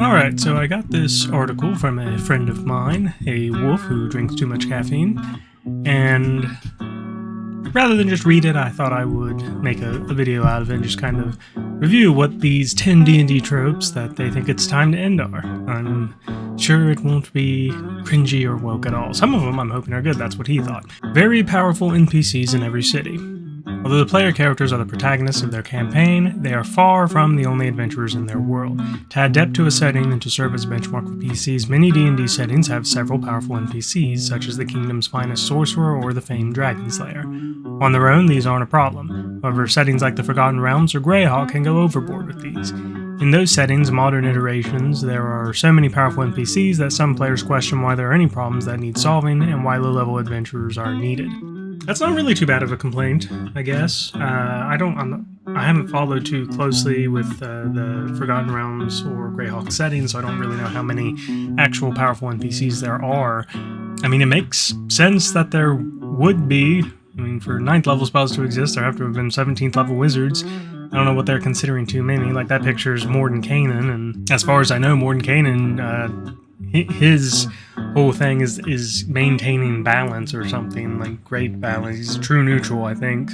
Alright, so I got this article from a friend of mine, a wolf who drinks too much caffeine, and rather than just read it, I thought I would make a video out of it and just kind of review what these 10 D&D tropes that they think it's time to end are. I'm sure it won't be cringy or woke at all. Some of them I'm hoping are good, that's what he thought. Very powerful NPCs in every city. Although the player characters are the protagonists of their campaign, they are far from the only adventurers in their world. To add depth to a setting and to serve as a benchmark for PCs, many D&D settings have several powerful NPCs, such as the kingdom's finest sorcerer or the famed dragon slayer. On their own, these aren't a problem. However, settings like the Forgotten Realms or Greyhawk can go overboard with these. In those settings, modern iterations, there are so many powerful NPCs that some players question why there are any problems that need solving and why low-level adventurers are needed. That's not really too bad of a complaint, I guess. I haven't followed too closely with the Forgotten Realms or Greyhawk settings, so I don't really know how many actual powerful NPCs there are. I mean, it makes sense that there would be. I mean, for 9th level spells to exist, there have to have been 17th level wizards. I don't know what they're considering too many. Like, that picture is Mordenkainen, and as far as I know, Mordenkainen, his whole thing is maintaining balance or something, like great balance. He's a true neutral, I think.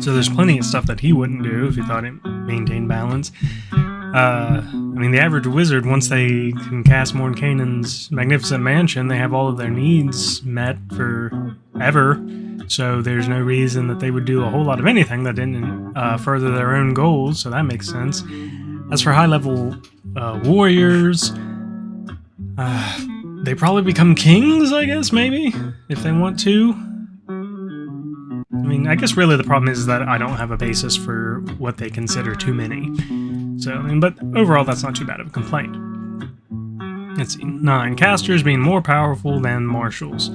So there's plenty of stuff that he wouldn't do if he thought it maintained balance. I mean, the average wizard, once they can cast Mordenkainen's magnificent mansion, they have all of their needs met forever. So there's no reason that they would do a whole lot of anything that didn't further their own goals, so that makes sense. As for high-level warriors, they probably become kings, I guess, maybe, if they want to. I mean, I guess really the problem is that I don't have a basis for what they consider too many. So, I mean, but overall, that's not too bad of a complaint. Let's see. 9. Casters being more powerful than marshals.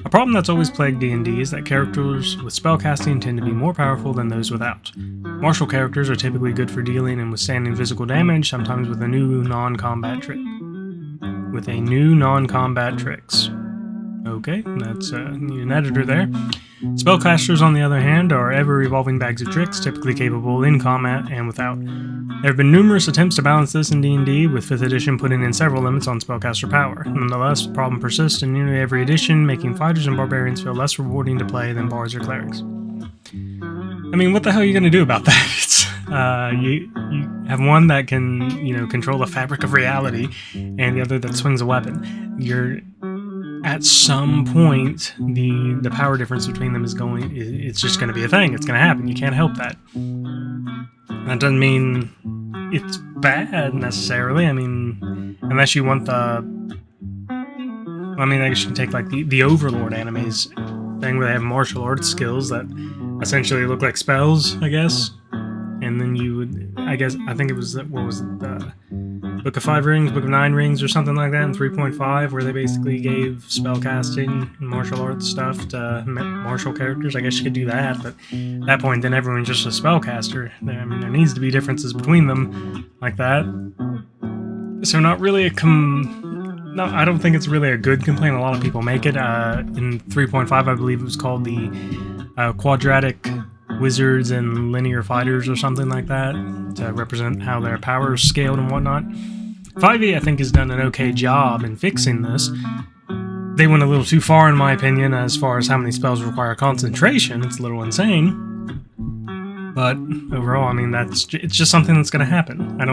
A problem that's always plagued D&D is that characters with spellcasting tend to be more powerful than those without. Martial characters are typically good for dealing and withstanding physical damage, sometimes with a new non-combat trick. Tricks. Okay, that's need an editor there. Spellcasters, on the other hand, are ever-evolving bags of tricks, typically capable in combat and without. There have been numerous attempts to balance this in D&D, with 5th edition putting in several limits on spellcaster power. Nonetheless, the problem persists in nearly every edition, making fighters and barbarians feel less rewarding to play than bards or clerics. I mean, what the hell are you going to do about that? You have one that can, control the fabric of reality, and the other that swings a weapon. At some point, the power difference between them it's just going to be a thing. It's going to happen. You can't help that. That doesn't mean it's bad, necessarily. I mean, unless you want I guess you can take, like, the Overlord anime's thing where they have martial arts skills that essentially look like spells, I guess. And then you would, I think it was, the Book of 5 Rings, Book of 9 Rings, or something like that in 3.5, where they basically gave spellcasting and martial arts stuff to martial characters. I guess you could do that, but at that point, then everyone's just a spellcaster. There needs to be differences between them like that. So not really no, I don't think it's really a good complaint. A lot of people make it. In 3.5, I believe it was called the Quadratic Wizards and Linear Fighters or something like that, to represent how their power is scaled and whatnot. 5e, I think, has done an okay job in fixing this. They went a little too far, in my opinion, as far as how many spells require concentration. It's a little insane. But overall, I mean, it's just something that's going to happen. I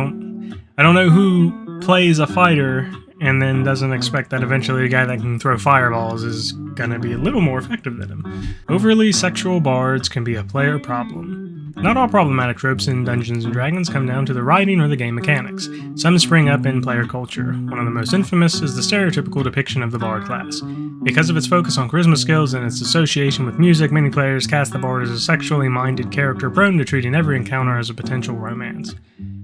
don't know who plays a fighter and then doesn't expect that eventually a guy that can throw fireballs is gonna be a little more effective than him. Overly sexual bards can be a player problem. Not all problematic tropes in Dungeons & Dragons come down to the writing or the game mechanics. Some spring up in player culture. One of the most infamous is the stereotypical depiction of the bard class. Because of its focus on charisma skills and its association with music, many players cast the bard as a sexually minded character prone to treating every encounter as a potential romance.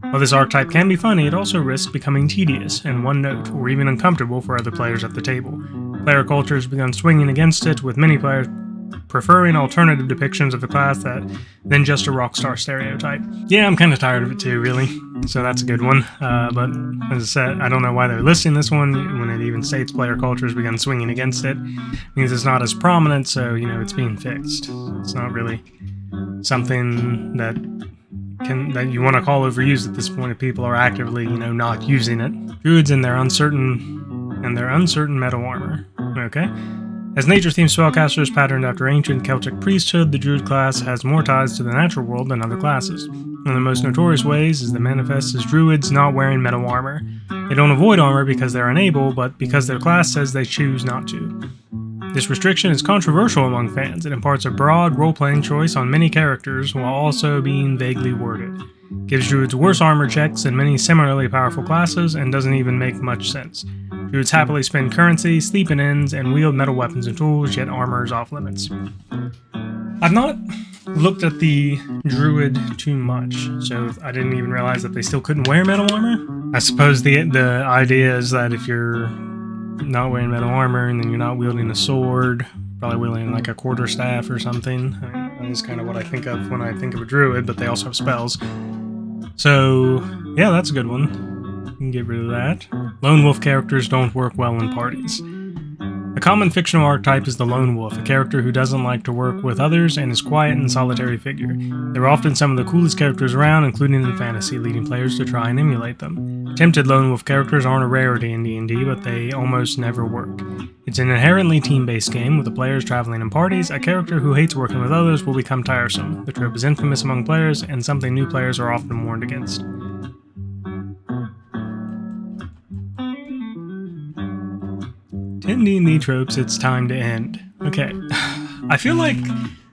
While this archetype can be funny, it also risks becoming tedious and one-note, or even uncomfortable for other players at the table. Player culture has begun swinging against it, with many players preferring alternative depictions of the class than just a rock star stereotype. Yeah, I'm kind of tired of it too, really, so that's a good one. But as I said, I don't know why they're listing this one when it even states player culture has begun swinging against it. It means it's not as prominent, so, it's being fixed. It's not really something that that you want to call overused at this point if people are actively, not using it. Druids and their uncertain metal armor. Okay. As nature-themed spellcasters patterned after ancient Celtic priesthood, the Druid class has more ties to the natural world than other classes. One of the most notorious ways is the manifest as Druids not wearing metal armor. They don't avoid armor because they're unable, but because their class says they choose not to. This restriction is controversial among fans. It imparts a broad role-playing choice on many characters while also being vaguely worded. Gives Druids worse armor checks than many similarly powerful classes and doesn't even make much sense. Druids happily spend currency, sleep in inns, and wield metal weapons and tools, yet armor is off limits. I've not looked at the Druid too much, so I didn't even realize that they still couldn't wear metal armor. I suppose the idea is that if you're not wearing metal armor and then you're not wielding a sword, probably wielding like a quarterstaff or something. That is kind of what I think of when I think of a Druid, but they also have spells. So, yeah, that's a good one. You can get rid of that. Lone wolf characters don't work well in parties. A common fictional archetype is the lone wolf, a character who doesn't like to work with others and is quiet and solitary figure. They're often some of the coolest characters around, including in fantasy, leading players to try and emulate them. Attempted lone wolf characters aren't a rarity in D&D, but they almost never work. It's an inherently team-based game, with the players traveling in parties. A character who hates working with others will become tiresome. The trope is infamous among players, and something new players are often warned against. D&D Tropes, it's time to end. Okay, I feel like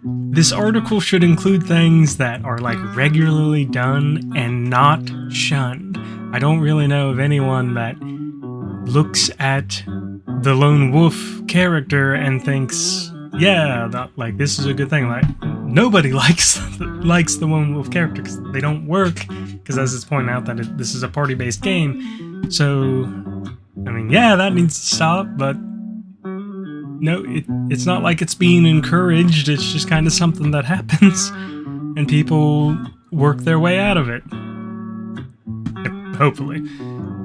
this article should include things that are like regularly done and not shunned. I don't really know of anyone that looks at the lone wolf character and thinks, yeah, this is a good thing. Like, nobody likes the lone wolf character because they don't work, because as it's pointed out that this is a party-based game. So, I mean, yeah, that needs to stop, but no, it's not like it's being encouraged. It's just kind of something that happens, and people work their way out of it. Hopefully.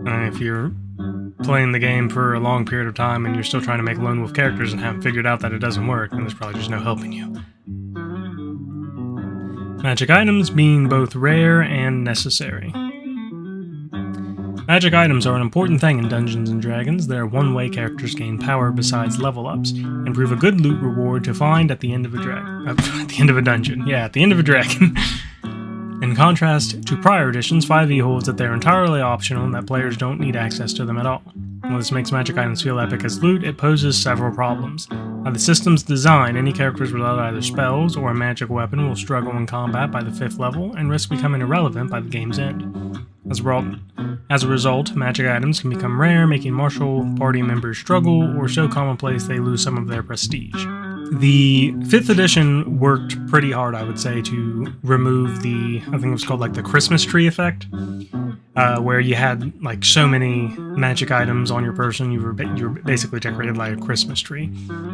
If you're playing the game for a long period of time and you're still trying to make lone wolf characters and haven't figured out that it doesn't work, then there's probably just no helping you. Magic items being both rare and necessary. Magic items are an important thing in Dungeons & Dragons. They're one way characters gain power besides level ups, and prove a good loot reward to find at the end of a dungeon. Yeah, at the end of a dragon. In contrast to prior editions, 5e holds that they're entirely optional and that players don't need access to them at all. While this makes magic items feel epic as loot, it poses several problems. By the system's design, any characters without either spells or a magic weapon will struggle in combat by the 5th level and risk becoming irrelevant by the game's end. As a result, magic items can become rare, making martial party members struggle, or so commonplace they lose some of their prestige. The 5th edition worked pretty hard, I would say, to remove I think it was called like the Christmas tree effect, where you had like so many magic items on your person, you were basically decorated like a Christmas tree.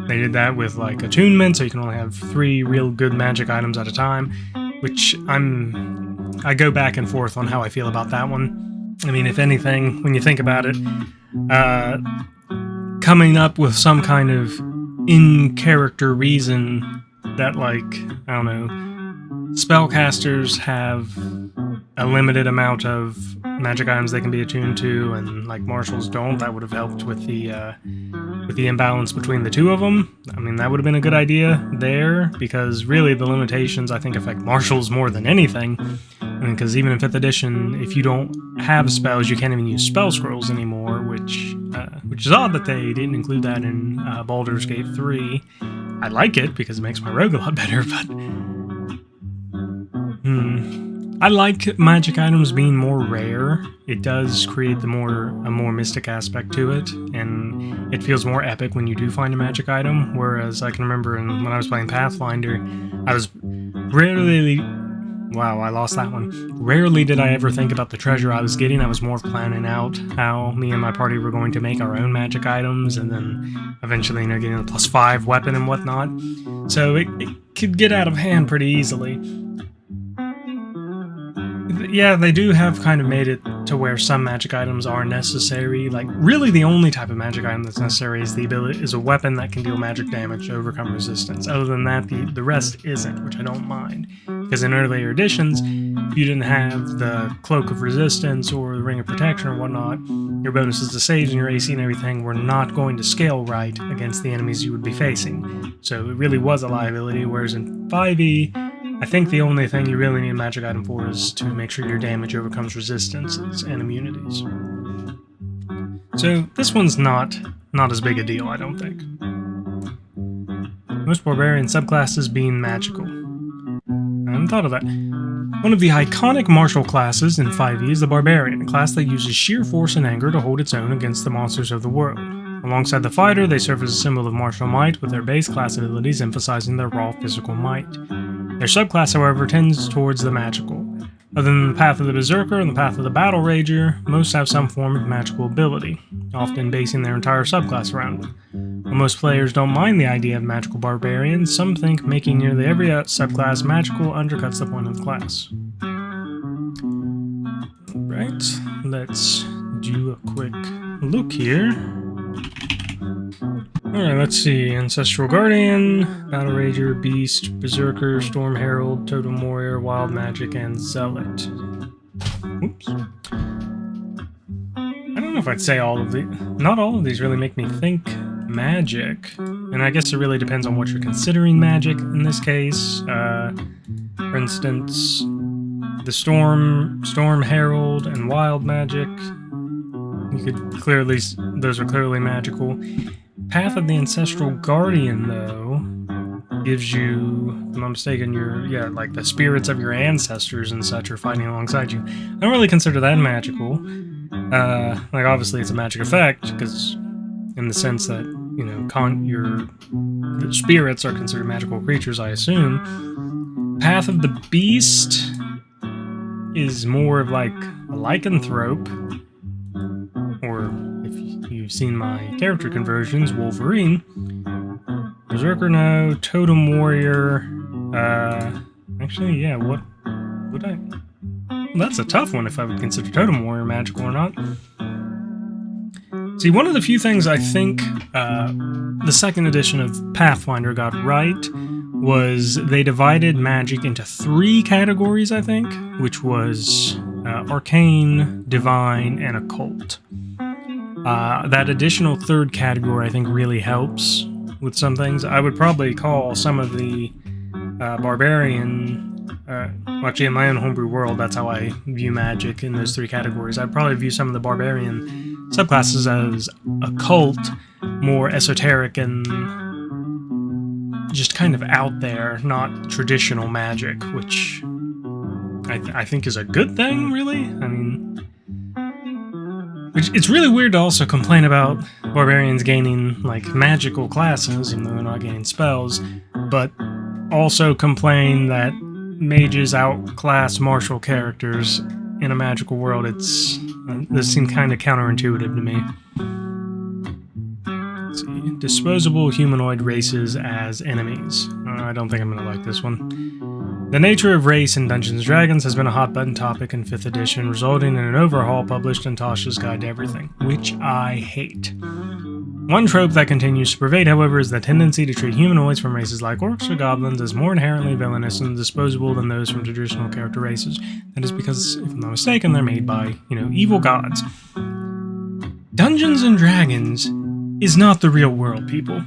They did that with like attunement, so you can only have 3 real good magic items at a time, which I go back and forth on how I feel about that one. I mean, if anything, when you think about it, coming up with some kind of in-character reason that, like, I don't know, spellcasters have a limited amount of magic items they can be attuned to, and like Marshals don't, that would have helped with the imbalance between the two of them. I mean, that would have been a good idea there, because really the limitations I think affect Marshals more than anything. Because even in 5th edition, if you don't have spells, you can't even use spell scrolls anymore, which is odd that they didn't include that in Baldur's Gate 3. I like it because it makes my rogue a lot better, but I like magic items being more rare. It does create a more mystic aspect to it, and it feels more epic when you do find a magic item. Whereas I can remember when I was playing Pathfinder, I was rarely. Wow, I lost that one. Rarely did I ever think about the treasure I was getting. I was more planning out how me and my party were going to make our own magic items, and then eventually, getting a +5 weapon and whatnot. So it could get out of hand pretty easily. Yeah, they do have kind of made it to where some magic items are necessary. Like, really the only type of magic item that's necessary is a weapon that can deal magic damage to overcome resistance. Other than that, the rest isn't, which I don't mind. Because in earlier editions, if you didn't have the Cloak of Resistance or the Ring of Protection or whatnot, your bonuses to saves and your AC and everything were not going to scale right against the enemies you would be facing. So it really was a liability, whereas in 5e, I think the only thing you really need a magic item for is to make sure your damage overcomes resistances and immunities. So this one's not as big a deal, I don't think. Most barbarian subclasses being magical. I hadn't thought of that. One of the iconic martial classes in 5e is the Barbarian, a class that uses sheer force and anger to hold its own against the monsters of the world. Alongside the fighter, they serve as a symbol of martial might, with their base class abilities emphasizing their raw physical might. Their subclass, however, tends towards the magical. Other than the path of the Berserker and the path of the Battle Rager, most have some form of magical ability, often basing their entire subclass around it. While most players don't mind the idea of magical barbarians, some think making nearly every subclass magical undercuts the point of the class. Alright, let's do a quick look here. Alright, let's see. Ancestral Guardian, Battle Rager, Beast, Berserker, Storm Herald, Totem Warrior, Wild Magic, and Zealot. Oops. I don't know if I'd say all of these. Not all of these really make me think magic. And I guess it really depends on what you're considering magic in this case. For instance, the Storm Herald, and Wild Magic. You could clearly, those are clearly magical. Path of the Ancestral Guardian, though, gives you, if I'm not mistaken, like the spirits of your ancestors and such are fighting alongside you. I don't really consider that magical. Like, obviously it's a magic effect, because in the sense that, you know, the spirits are considered magical creatures, I assume. Path of the Beast is more of like a lycanthrope, or if you've seen my character conversions, Wolverine. Berserker, no. Totem Warrior, actually, yeah, what would I... Well, that's a tough one if I would consider Totem Warrior magical or not. See, one of the few things I think the second edition of Pathfinder got right was they divided magic into 3 categories, I think, which was Arcane, Divine, and Occult. That additional 3rd category, I think, really helps with some things. I would probably call some of the Barbarian... well, actually, in my own homebrew world, that's how I view magic in those 3 categories. I'd probably view some of the Barbarian subclasses as Occult, more esoteric and just kind of out there, not traditional magic, which I think is a good thing, really. I mean, it's really weird to also complain about barbarians gaining, like, magical classes, even though they're not gaining spells, but also complain that mages outclass martial characters in a magical world. This seemed kind of counterintuitive to me. Let's see. Disposable humanoid races as enemies. I don't think I'm going to like this one. The nature of race in Dungeons & Dragons has been a hot-button topic in 5th edition, resulting in an overhaul published in Tasha's Guide to Everything, which I hate. One trope that continues to pervade, however, is the tendency to treat humanoids from races like orcs or goblins as more inherently villainous and disposable than those from traditional character races. That is because, if I'm not mistaken, they're made by, evil gods. Dungeons & Dragons is not the real world, people.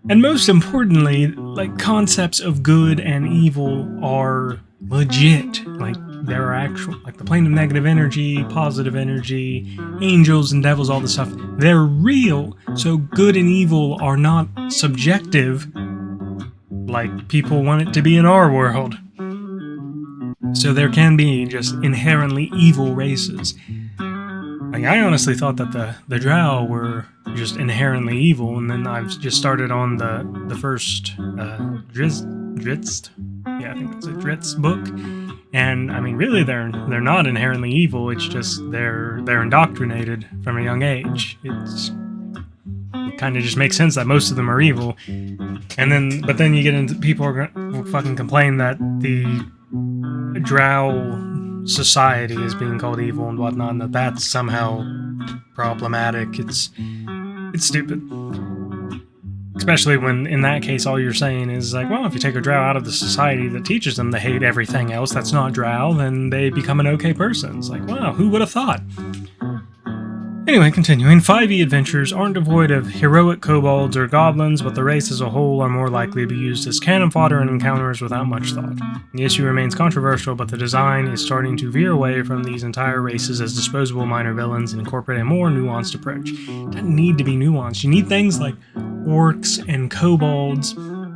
And most importantly, like, concepts of good and evil are legit. Like, there are actual, like, the plane of negative energy, positive energy, angels and devils, all this stuff. They're real, so good and evil are not subjective like people want it to be in our world. So there can be just inherently evil races. Like, I honestly thought that the Drow were just inherently evil, and then I've just started on the first Drizzt? Yeah, I think that's a Drizzt book. And I mean, really, they're not inherently evil. It's just they're indoctrinated from a young age. It kind of just makes sense that most of them are evil. But then you get into people will fucking complain that the Drow society is being called evil and whatnot, and that's somehow problematic. It's stupid. Especially when, in that case, all you're saying is like, well, if you take a drow out of the society that teaches them to hate everything else that's not drow, then they become an okay person. It's like, wow, who would have thought? Anyway, continuing, 5e adventures aren't devoid of heroic kobolds or goblins, but the race as a whole are more likely to be used as cannon fodder in encounters without much thought. The issue remains controversial, but the design is starting to veer away from these entire races as disposable minor villains and incorporate a more nuanced approach. It doesn't need to be nuanced. You need things like orcs and kobolds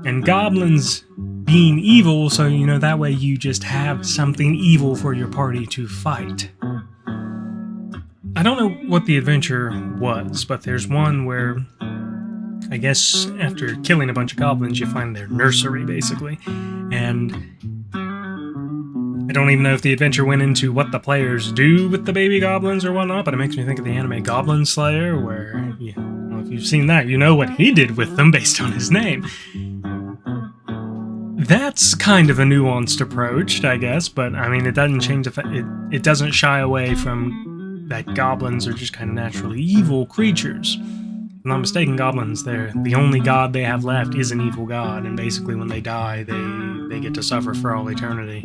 and goblins being evil, so that way you just have something evil for your party to fight. I don't know what the adventure was, but there's one where, I guess, after killing a bunch of goblins, you find their nursery, basically. And I don't even know if the adventure went into what the players do with the baby goblins or whatnot, but it makes me think of the anime Goblin Slayer, where, if you've seen that, you know what he did with them based on his name. That's kind of a nuanced approach, I guess, but, I mean, it doesn't change the fact, it doesn't shy away from that goblins are just kind of naturally evil creatures. If I'm not mistaken, goblins, the only god they have left is an evil god, and basically when they die, they get to suffer for all eternity.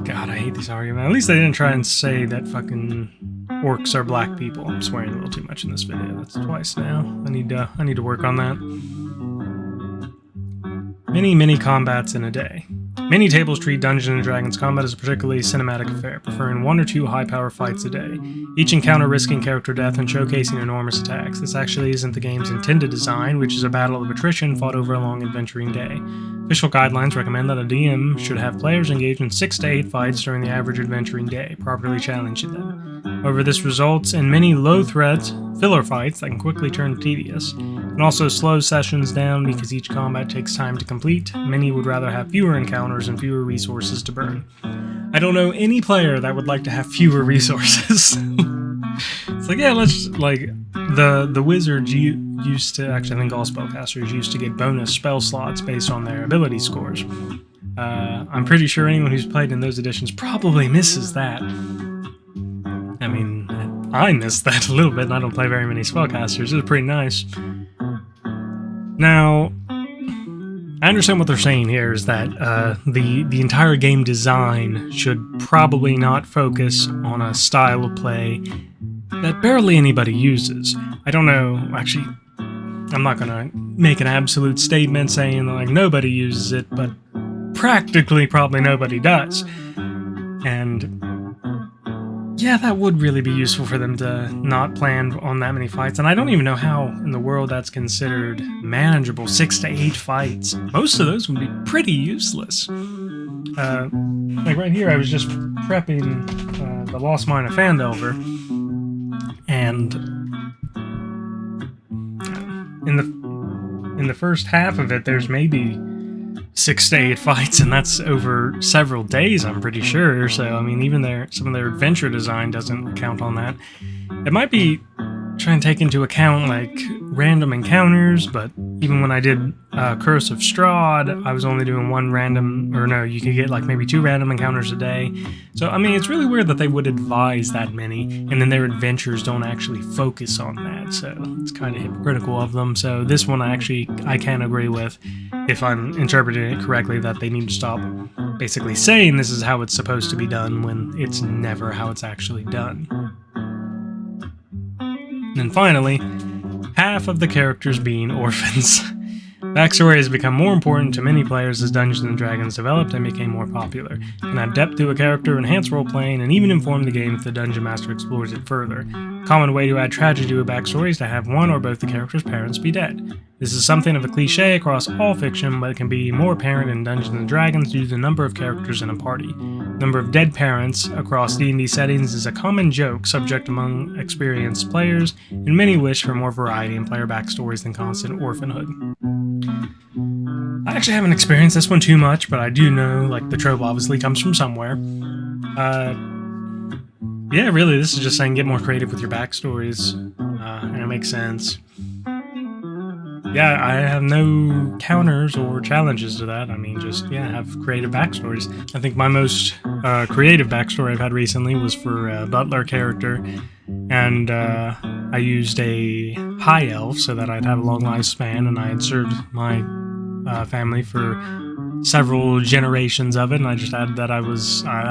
God, I hate these arguments. At least they didn't try and say that fucking orcs are black people. I'm swearing a little too much in this video. That's twice now. I need to work on that. Many combats in a day. Many tables treat Dungeons & Dragons combat as a particularly cinematic affair, preferring 1 or 2 high-power fights a day, each encounter risking character death and showcasing enormous attacks. This actually isn't the game's intended design, which is a battle of attrition fought over a long adventuring day. Official guidelines recommend that a DM should have players engage in 6 to 8 fights during the average adventuring day, properly challenging them. However, this results in many low-threat filler fights that can quickly turn tedious, and also slows sessions down because each combat takes time to complete. Many would rather have fewer encounters and fewer resources to burn. I don't know any player that would like to have fewer resources. It's like, yeah, let's, like, the wizards used to, actually I think all spellcasters used to get bonus spell slots based on their ability scores. I'm pretty sure anyone who's played in those editions probably misses that. I mean, I missed that a little bit, and I don't play very many spellcasters. It was pretty nice. Now, I understand what they're saying here is that the entire game design should probably not focus on a style of play that barely anybody uses. I don't know, actually, I'm not gonna make an absolute statement saying that, like, nobody uses it, but practically probably nobody does. And yeah, that would really be useful for them to not plan on that many fights, and I don't even know how in the world that's considered manageable. 6 to 8 fights. Most of those would be pretty useless. Like right here, I was just prepping the Lost Mine of Phandelver, and in the first half of it, there's maybe 6 to 8 fights, and that's over several days, I'm pretty sure. So, I mean, even some of their adventure design doesn't count on that. It might be trying to take into account, like, random encounters, but even when I did Curse of Strahd, I was only doing one random, or no, you could get, like, maybe 2 random encounters a day. So, I mean, it's really weird that they would advise that many, and then their adventures don't actually focus on that, so it's kind of hypocritical of them. So this one I can agree with, if I'm interpreting it correctly, that they need to stop basically saying this is how it's supposed to be done when it's never how it's actually done. And finally, half of the characters being orphans. Backstory has become more important to many players as Dungeons & Dragons developed and became more popular. It can add depth to a character, enhance role-playing, and even inform the game if the Dungeon Master explores it further. A common way to add tragedy to a backstory is to have one or both the character's parents be dead. This is something of a cliche across all fiction, but it can be more apparent in Dungeons & Dragons due to the number of characters in a party. The number of dead parents across D&D settings is a common joke subject among experienced players, and many wish for more variety in player backstories than constant orphanhood. I actually haven't experienced this one too much, but I do know, like, the trope obviously comes from somewhere. Yeah, really, this is just saying get more creative with your backstories, and it makes sense. Yeah, I have no counters or challenges to that. I mean, just, yeah, have creative backstories. I think my most creative backstory I've had recently was for a butler character, and I used a high elf so that I'd have a long lifespan, and I had served my family for several generations of it, and I just added that I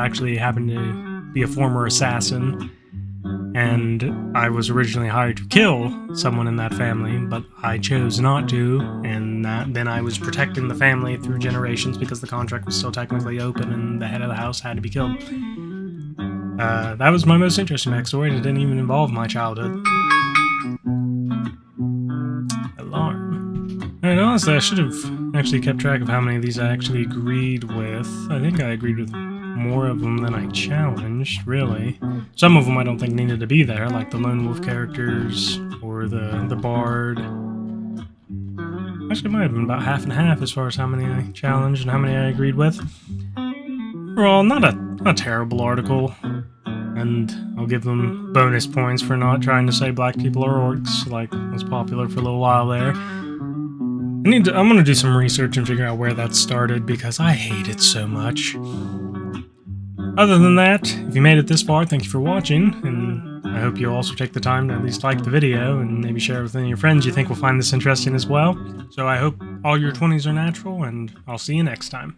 actually happened to be a former assassin, and I was originally hired to kill someone in that family, but I chose not to, and then I was protecting the family through generations because the contract was still technically open and the head of the house had to be killed. That was my most interesting backstory, and it didn't even involve my childhood. Alarm. And honestly, I should have actually kept track of how many of these I actually agreed with. I think I agreed with more of them than I challenged, really. Some of them I don't think needed to be there, like the lone wolf characters or the bard. Actually, it might have been about half and half as far as how many I challenged and how many I agreed with. Overall, not a terrible article, and I'll give them bonus points for not trying to say black people are orcs, like was popular for a little while there. I'm gonna do some research and figure out where that started because I hate it so much. Other than that, if you made it this far, thank you for watching, and I hope you'll also take the time to at least like the video and maybe share it with any of your friends you think will find this interesting as well. So I hope all your 20s are natural, and I'll see you next time.